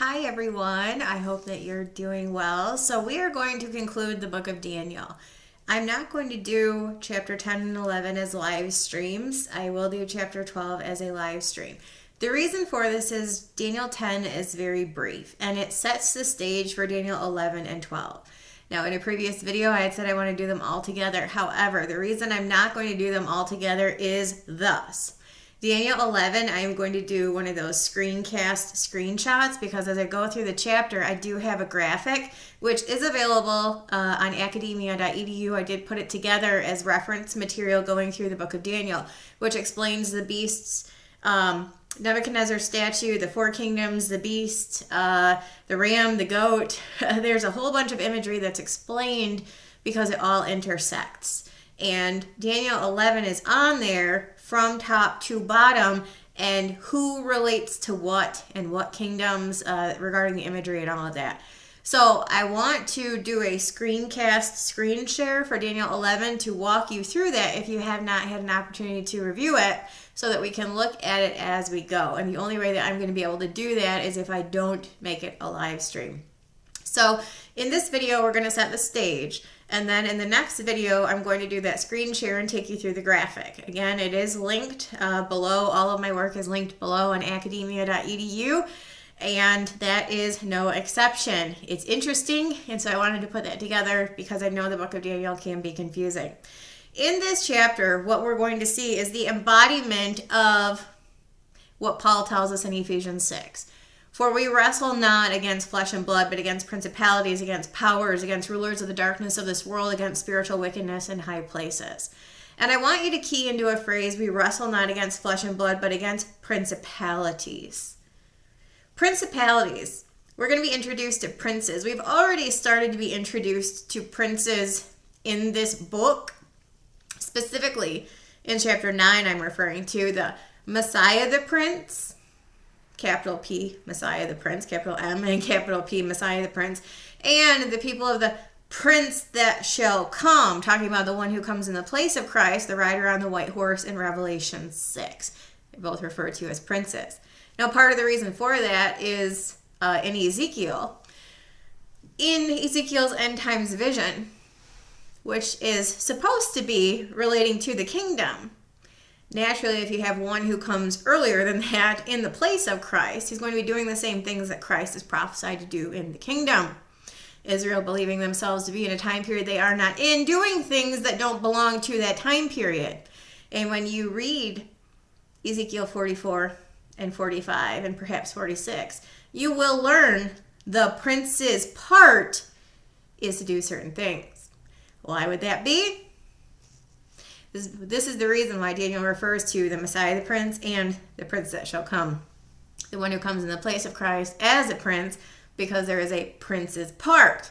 Hi everyone, I hope that you're doing well. So we are going to conclude the book of Daniel. I'm not going to do chapter 10 and 11 as live streams. I will do chapter 12 as a live stream. The reason for this is Daniel 10 is very brief and it sets the stage for Daniel 11 and 12. Now in a previous video I had said I want to do them all together. However, the reason I'm not going to do them all together is thus. Daniel 11, I am going to do one of those screencast screenshots because as I go through the chapter, I do have a graphic, which is available on academia.edu. I did put it together as reference material going through the book of Daniel, which explains the beasts, Nebuchadnezzar's statue, the four kingdoms, the beast, the ram, the goat. There's a whole bunch of imagery that's explained because it all intersects. And Daniel 11 is on there from top to bottom and who relates to what and what kingdoms regarding the imagery and all of that. So I want to do a screencast screen share for Daniel 11 to walk you through that if you have not had an opportunity to review it so that we can look at it as we go. And the only way that I'm going to be able to do that is if I don't make it a live stream. So in this video, we're going to set the stage. And then in the next video, I'm going to do that screen share and take you through the graphic. Again, it is linked below. All of my work is linked below on academia.edu. And that is no exception. It's interesting. And so I wanted to put that together because I know the book of Daniel can be confusing. In this chapter, what we're going to see is the embodiment of what Paul tells us in Ephesians 6. For we wrestle not against flesh and blood, but against principalities, against powers, against rulers of the darkness of this world, against spiritual wickedness in high places. And I want you to key into a phrase, we wrestle not against flesh and blood, but against principalities. Principalities. We're going to be introduced to princes. We've already started to be introduced to princes in this book. Specifically, in chapter 9, I'm referring to the Messiah the Prince, capital P, Messiah the Prince, capital M, and capital P, Messiah the Prince, and the people of the Prince that shall come, talking about the one who comes in the place of Christ, the rider on the white horse in Revelation 6. They both refer to as princes. Now, part of the reason for that is in Ezekiel. In Ezekiel's end times vision, which is supposed to be relating to the kingdom, naturally, if you have one who comes earlier than that in the place of Christ, he's going to be doing the same things that Christ is prophesied to do in the kingdom. Israel believing themselves to be in a time period they are not in, doing things that don't belong to that time period. And when you read Ezekiel 44 and 45 and perhaps 46, you will learn the prince's part is to do certain things. Why would that be? This is the reason why Daniel refers to the Messiah, the Prince, and the Prince that shall come. The one who comes in the place of Christ as a prince, because there is a prince's part.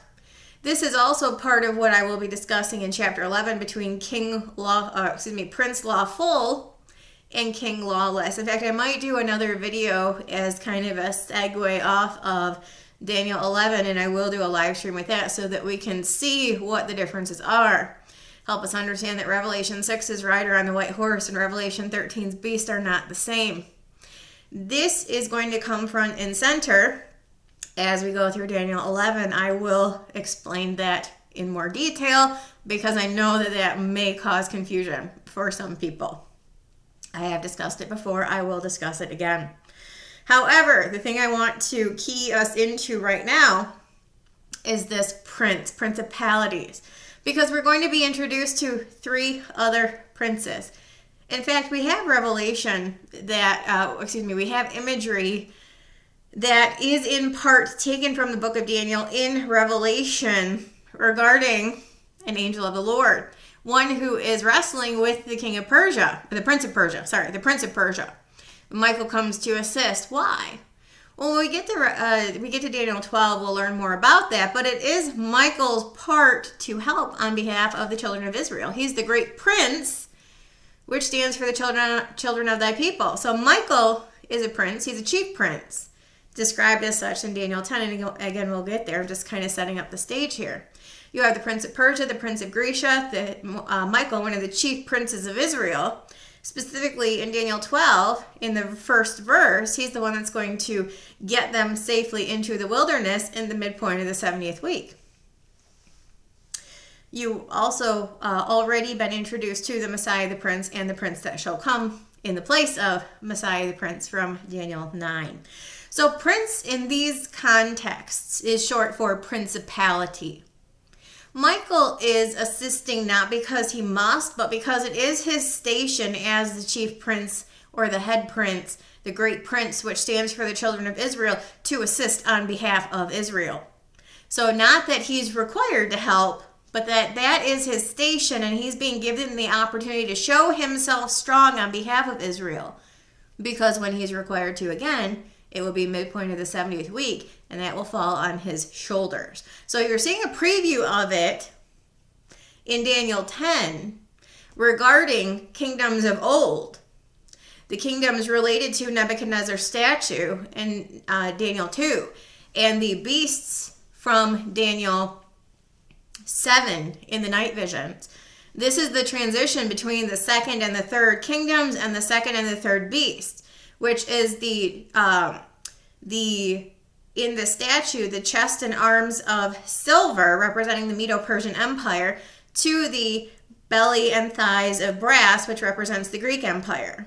This is also part of what I will be discussing in chapter 11 between Prince Lawful and King Lawless. In fact, I might do another video as kind of a segue off of Daniel 11, and I will do a live stream with that so that we can see what the differences are. Help us understand that Revelation 6's rider on the white horse and Revelation 13's beast are not the same. This is going to come front and center as we go through Daniel 11. I will explain that in more detail because I know that that may cause confusion for some people. I have discussed it before. I will discuss it again. However, the thing I want to key us into right now is this principalities. Because we're going to be introduced to three other princes. In fact, we have revelation that, we have imagery that is in part taken from the book of Daniel in Revelation regarding an angel of the Lord. One who is wrestling with the king of Persia, the prince of Persia. Michael comes to assist. Why? Well, when we get to Daniel 12, we'll learn more about that, but it is Michael's part to help on behalf of the children of Israel. He's the great prince, which stands for the children of thy people. So Michael is a prince. He's a chief prince, described as such in Daniel 10, and again, we'll get there. I'm just kind of setting up the stage here. You have the prince of Persia, the prince of Grecia, Michael, one of the chief princes of Israel, Specifically in Daniel 12, in the first verse, he's the one that's going to get them safely into the wilderness in the midpoint of the 70th week. You also already been introduced to the Messiah the Prince and the Prince that shall come in the place of Messiah the Prince from Daniel 9. So prince in these contexts is short for principality. Michael is assisting not because he must, but because it is his station as the chief prince or the head prince, the great prince, which stands for the children of Israel, to assist on behalf of Israel. So not that he's required to help, but that is his station, and he's being given the opportunity to show himself strong on behalf of Israel. Because when he's required to again, it will be midpoint of the 70th week, and that will fall on his shoulders. So you're seeing a preview of it in Daniel 10 regarding kingdoms of old. The kingdoms related to Nebuchadnezzar's statue in Daniel 2, and the beasts from Daniel 7 in the night visions. This is the transition between the second and the third kingdoms and the second and the third beast, which is in the statue, the chest and arms of silver representing the Medo-Persian Empire, to the belly and thighs of brass, which represents the Greek Empire.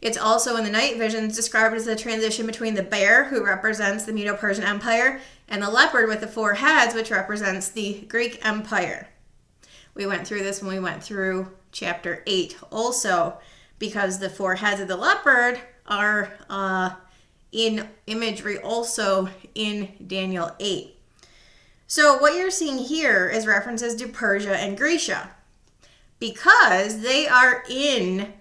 It's also in the night visions described as the transition between the bear, who represents the Medo-Persian Empire, and the leopard with the 4 heads, which represents the Greek Empire. We went through this when we went through chapter 8 also, because the 4 heads of the leopard are in imagery also in Daniel 8. So what you're seeing here is references to Persia and Grecia, because they are in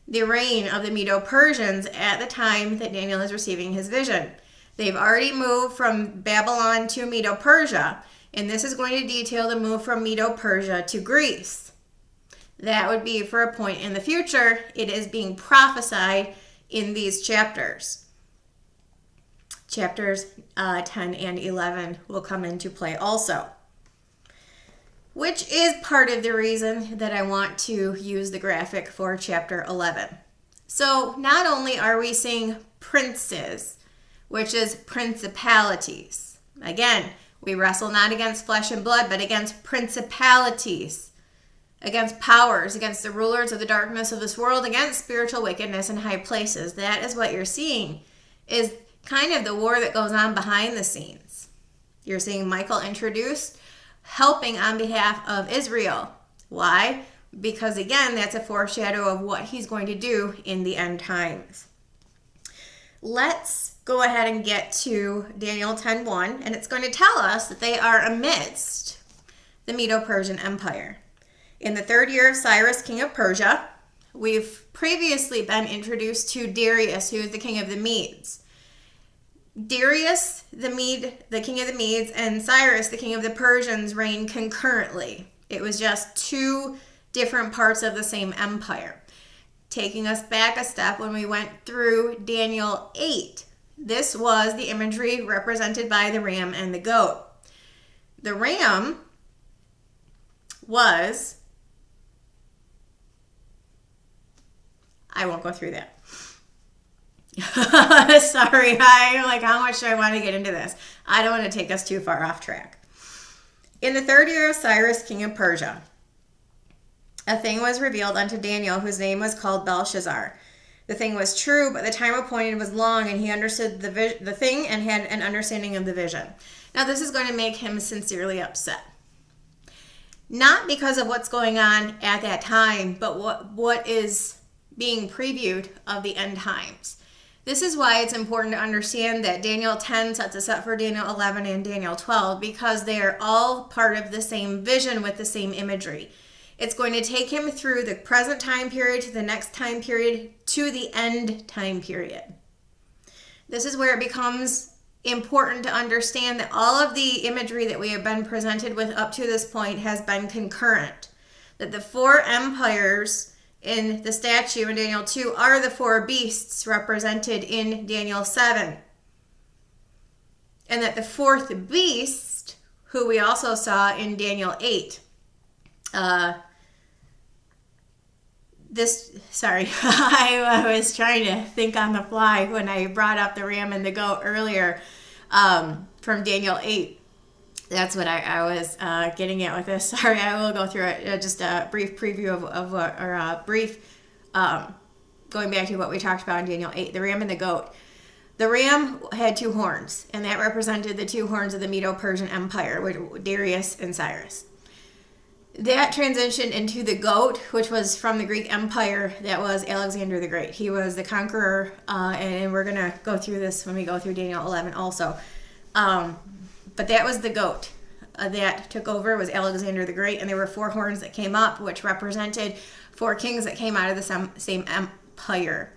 the reign of the Medo-Persians at the time that Daniel is receiving his vision. They've already moved from Babylon to Medo-Persia, and this is going to detail the move from Medo-Persia to Greece. That would be for a point in the future. It is being prophesied in these chapters. Chapters 10 and 11 will come into play also, which is part of the reason that I want to use the graphic for chapter 11. So not only are we seeing princes, which is principalities. Again, we wrestle not against flesh and blood, but against principalities, against powers, against the rulers of the darkness of this world, against spiritual wickedness in high places. That is what you're seeing, is kind of the war that goes on behind the scenes. You're seeing Michael introduced, helping on behalf of Israel. Why? Because again, that's a foreshadow of what he's going to do in the end times. Let's go ahead and get to Daniel 10:1, and it's going to tell us that they are amidst the Medo-Persian Empire. In the 3rd year of Cyrus, king of Persia, we've previously been introduced to Darius, who is the king of the Medes. Darius, the king of the Medes, and Cyrus, the king of the Persians, reigned concurrently. It was just 2 different parts of the same empire. Taking us back a step, when we went through Daniel 8, this was the imagery represented by the ram and the goat. The ram was, I won't go through that. Sorry, how much do I want to get into this? I don't want to take us too far off track. In the 3rd year of Cyrus, king of Persia, a thing was revealed unto Daniel, whose name was called Belshazzar. The thing was true, but the time appointed was long, and he understood the thing and had an understanding of the vision. Now, this is going to make him sincerely upset. Not because of what's going on at that time, but what is being previewed of the end times. This is why it's important to understand that Daniel 10 sets us up for Daniel 11 and Daniel 12, because they are all part of the same vision with the same imagery. It's going to take him through the present time period to the next time period to the end time period. This is where it becomes important to understand that all of the imagery that we have been presented with up to this point has been concurrent. That the 4 empires in the statue in Daniel 2 are the 4 beasts represented in Daniel 7. And that the 4th beast, who we also saw in Daniel 8, I was trying to think on the fly when I brought up the ram and the goat earlier, from Daniel 8. That's what I was getting at with this. Sorry, I will go through it. Just a brief preview of what, or a brief going back to what we talked about in Daniel 8, the ram and the goat. The ram had 2 horns, and that represented the 2 horns of the Medo-Persian Empire, with Darius and Cyrus. That transitioned into the goat, which was from the Greek Empire. That was Alexander the Great. He was the conqueror, and we're going to go through this when we go through Daniel 11 also. But that was the goat that took over, was Alexander the Great, and there were 4 horns that came up, which represented 4 kings that came out of the same empire.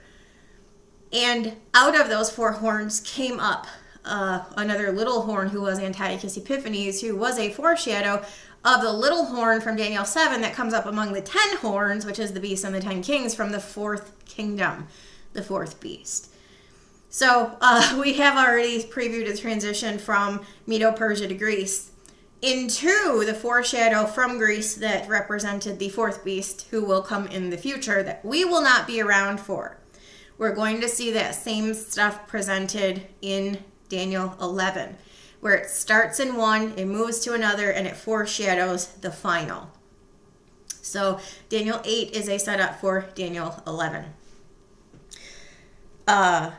And out of those 4 horns came up another little horn, who was Antiochus Epiphanes, who was a foreshadow of the little horn from Daniel 7 that comes up among the 10 horns, which is the beast and the 10 kings, from the 4th kingdom, the 4th beast. So we have already previewed a transition from Medo-Persia to Greece into the foreshadow from Greece that represented the 4th beast, who will come in the future, that we will not be around for. We're going to see that same stuff presented in Daniel 11, where it starts in one, it moves to another, and it foreshadows the final. So Daniel 8 is a setup for Daniel 11. I'm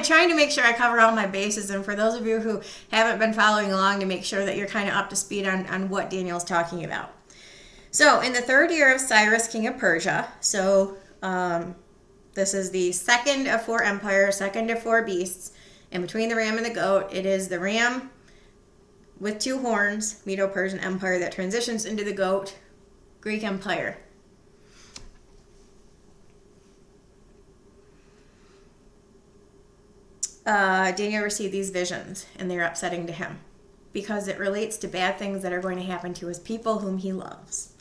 trying to make sure I cover all my bases, and for those of you who haven't been following along, to make sure that you're kind of up to speed on what Daniel's talking about. So in the 3rd year of Cyrus, king of Persia, this is the 2nd of 4 empires, 2nd of 4 beasts. And between the ram and the goat, it is the ram with 2 horns, Medo-Persian Empire, that transitions into the goat, Greek Empire. Daniel received these visions, and they're upsetting to him, because it relates to bad things that are going to happen to his people whom he loves.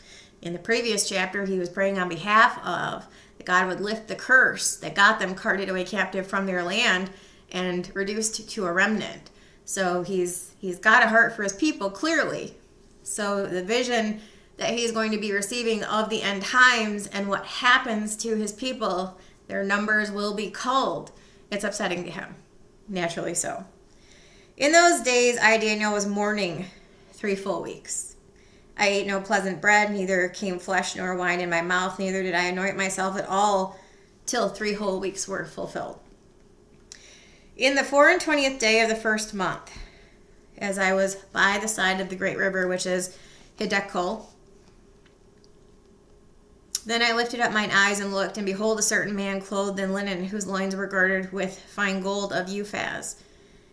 In the previous chapter, he was praying on behalf of that God would lift the curse that got them carted away captive from their land and reduced to a remnant. So he's got a heart for his people, clearly. So the vision that he's going to be receiving of the end times and what happens to his people, their numbers will be culled. It's upsetting to him, naturally so. In those days, I, Daniel, was mourning 3 full weeks. I ate no pleasant bread, neither came flesh nor wine in my mouth, neither did I anoint myself at all, till 3 whole weeks were fulfilled. In the 24th day of the 1st month, as I was by the side of the great river, which is Hiddekel, then I lifted up mine eyes and looked, and behold, a certain man clothed in linen, whose loins were girded with fine gold of Uphaz.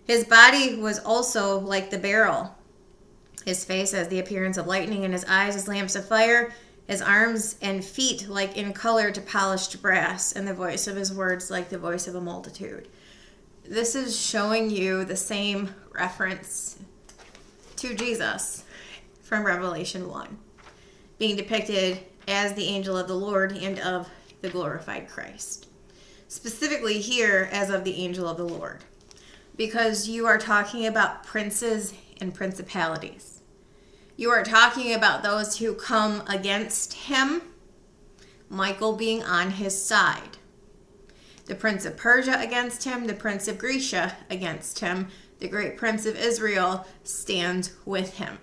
His body was also like the beryl, his face as the appearance of lightning, and his eyes as lamps of fire, his arms and feet like in color to polished brass, and the voice of his words like the voice of a multitude. This is showing you the same reference to Jesus from Revelation 1, being depicted as the angel of the Lord and of the glorified Christ. Specifically here, as of the angel of the Lord, because you are talking about princes and principalities. You are talking about those who come against him, Michael being on his side. The prince of Persia against him, the prince of Grecia against him, the great prince of Israel stands with him.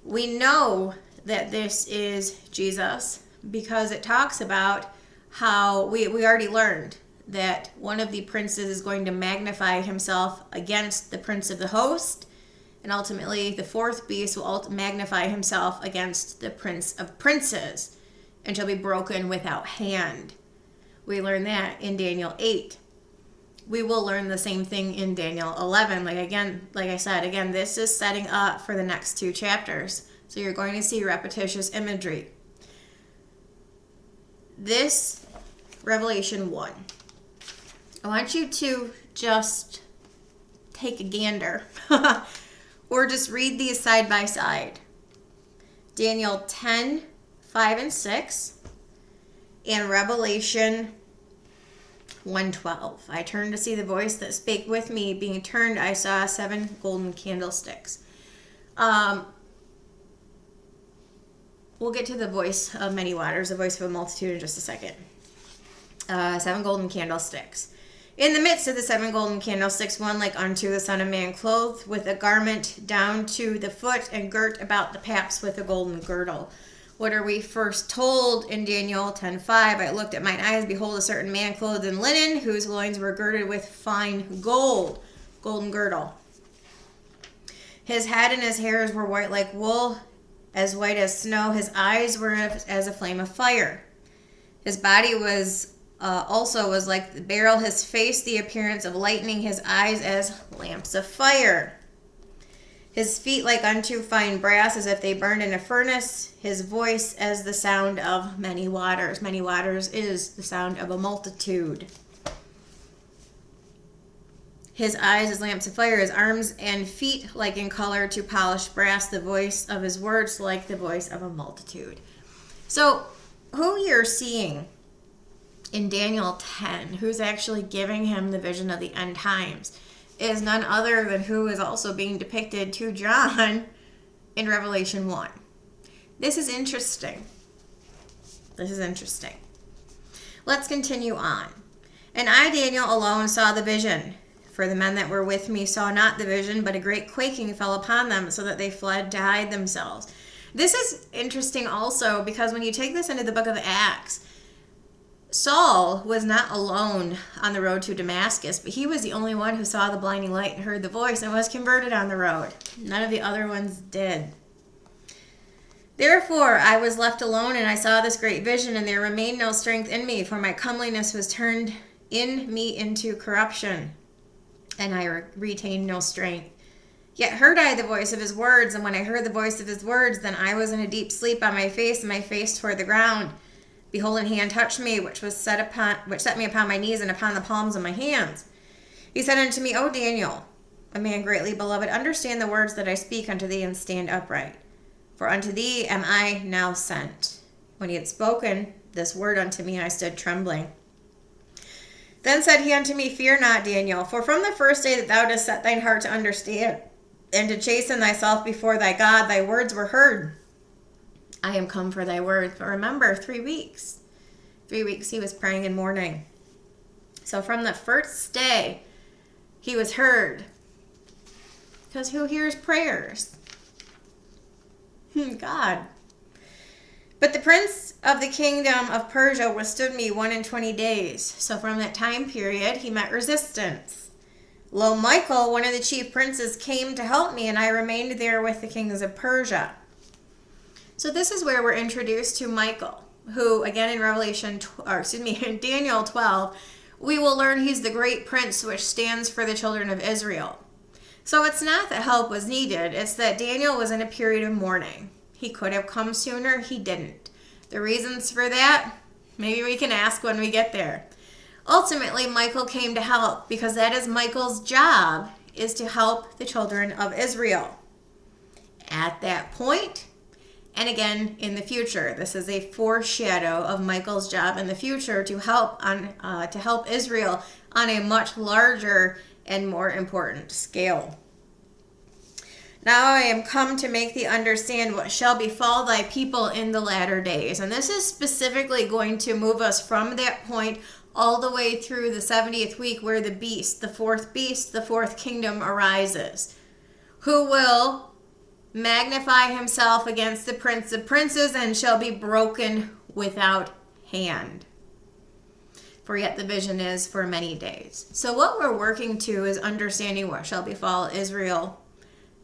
We know that this is Jesus because it talks about how we already learned that one of the princes is going to magnify himself against the prince of the host, and ultimately the 4th beast will magnify himself against the prince of princes and shall be broken without hand. We learn that in Daniel 8. We will learn the same thing in Daniel 11. Like I said, this is setting up for the next 2 chapters. So you're going to see repetitious imagery. This Revelation 1. I want you to just take a gander or just read these side by side. Daniel 10, 5 and 6 and Revelation 1:12. I turned to see the voice that spake with me. Being turned, I saw 7 golden candlesticks. we'll get to the voice of many waters, the voice of a multitude in just a second. 7 golden candlesticks. In the midst of the 7 golden candlesticks, one like unto the Son of Man, clothed with a garment down to the foot, and girt about the paps with a golden girdle. What are we first told in Daniel 10:5? I looked at mine eyes, behold, a certain man clothed in linen, whose loins were girded with fine gold, golden girdle. His head and his hairs were white like wool, as white as snow. His eyes were as a flame of fire. His body was like the beryl, his face the appearance of lightning, his eyes as lamps of fire. His feet like unto fine brass, as if they burned in a furnace. His voice as the sound of many waters. Many waters is the sound of a multitude. His eyes as lamps of fire, his arms and feet like in color to polished brass, the voice of his words like the voice of a multitude. So who you're seeing in Daniel 10, who's actually giving him the vision of the end times, is none other than who is also being depicted to John in Revelation 1. This is interesting. Let's continue on. And I, Daniel, alone saw the vision. For the men that were with me saw not the vision, but a great quaking fell upon them, so that they fled to hide themselves. This is interesting also, because when you take this into the book of Acts, Saul was not alone on the road to Damascus, but he was the only one who saw the blinding light and heard the voice and was converted on the road. None of the other ones did. Therefore I was left alone, and I saw this great vision, and there remained no strength in me, for my comeliness was turned in me into corruption, and I retained no strength. Yet heard I the voice of his words, and when I heard the voice of his words, then I was in a deep sleep on my face, and my face toward the ground. Behold, an hand touched me, which set me upon my knees and upon the palms of my hands. He said unto me, O Daniel, a man greatly beloved, understand the words that I speak unto thee, and stand upright. For unto thee am I now sent. When he had spoken this word unto me, I stood trembling. Then said he unto me, Fear not, Daniel, for from the first day that thou didst set thine heart to understand, and to chasten thyself before thy God, thy words were heard. I am come for thy words. But remember, 3 weeks. 3 weeks he was praying and mourning. So from the first day, he was heard. Because who hears prayers? God. But the prince of the kingdom of Persia withstood me 21 days. So from that time period, he met resistance. Lo, Michael, one of the chief princes, came to help me, and I remained there with the kings of Persia. So this is where we're introduced to Michael, who, again, in Daniel 12, we will learn he's the great prince which stands for the children of Israel. So it's not that help was needed, it's that Daniel was in a period of mourning. He could have come sooner, he didn't. The reasons for that, maybe we can ask when we get there. Ultimately, Michael came to help, because that is Michael's job, is to help the children of Israel. At that point, and again, in the future, this is a foreshadow of Michael's job in the future to help Israel on a much larger and more important scale. Now I am come to make thee understand what shall befall thy people in the latter days. And this is specifically going to move us from that point all the way through the 70th week, where the fourth kingdom arises, who will magnify himself against the prince of princes, and shall be broken without hand. For yet the vision is for many days. So what we're working to is understanding what shall befall Israel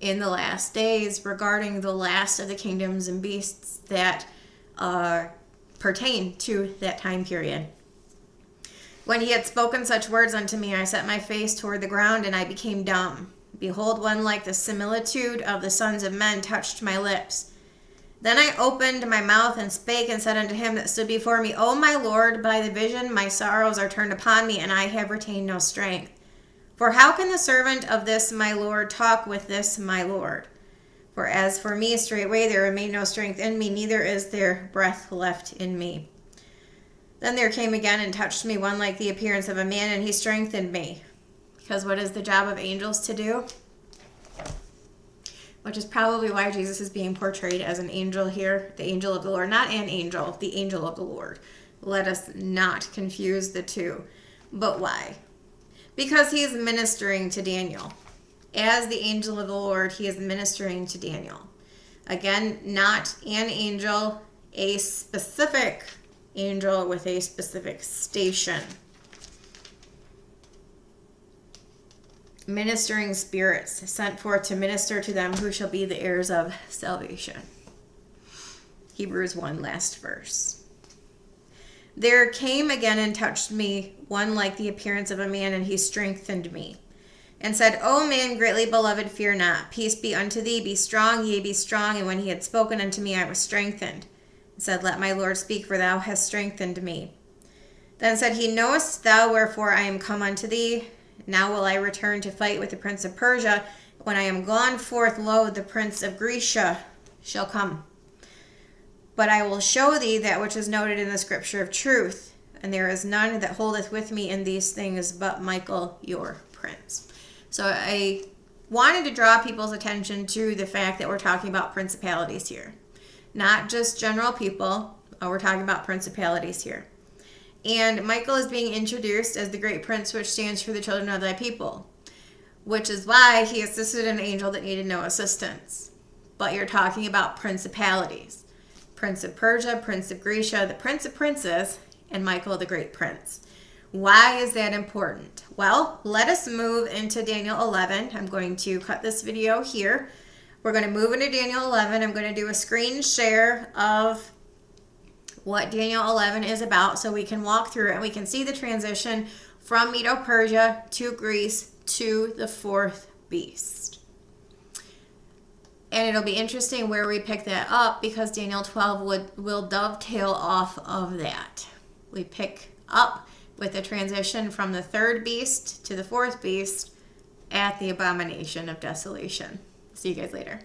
in the last days regarding the last of the kingdoms and beasts that pertain to that time period. When he had spoken such words unto me, I set my face toward the ground, and I became dumb. Behold, one like the similitude of the sons of men touched my lips. Then I opened my mouth and spake, and said unto him that stood before me, O my Lord, by the vision my sorrows are turned upon me, and I have retained no strength. For how can the servant of this my Lord talk with this my Lord? For as for me, straightway there remained no strength in me, neither is there breath left in me. Then there came again and touched me one like the appearance of a man, and he strengthened me. Because what is the job of angels to do? which is probably why Jesus is being portrayed as an angel here, the angel of the Lord, not an angel, the angel of the Lord. Let us not confuse the two. But why? Because he is ministering to Daniel. As the angel of the Lord, he is ministering to Daniel. Again, not an angel, a specific angel with a specific station. Ministering spirits sent forth to minister to them who shall be the heirs of salvation. Hebrews 1, last verse. There came again and touched me one like the appearance of a man, and he strengthened me, and said, O man greatly beloved, fear not. Peace be unto thee. Be strong, yea, be strong. And when he had spoken unto me, I was strengthened. And said, Let my Lord speak, for thou hast strengthened me. Then said he, Knowest thou wherefore I am come unto thee? Now will I return to fight with the prince of Persia. When I am gone forth, lo, the prince of Grecia shall come. But I will show thee that which is noted in the scripture of truth. And there is none that holdeth with me in these things but Michael your prince. So I wanted to draw people's attention to the fact that we're talking about principalities here. Not just general people. We're talking about principalities here. And Michael is being introduced as the great prince, which stands for the children of thy people, which is why he assisted an angel that needed no assistance. But you're talking about principalities. Prince of Persia, Prince of Grecia, the Prince of Princes, and Michael the great prince. Why is that important? Well, let us move into Daniel 11. I'm going to cut this video here. We're going to move into Daniel 11. I'm going to do a screen share of what Daniel 11 is about so we can walk through it and we can see the transition from Medo-Persia to Greece to the fourth beast. And it'll be interesting where we pick that up because Daniel 12 will dovetail off of that. We pick up with the transition from the third beast to the fourth beast at the Abomination of Desolation. See you guys later.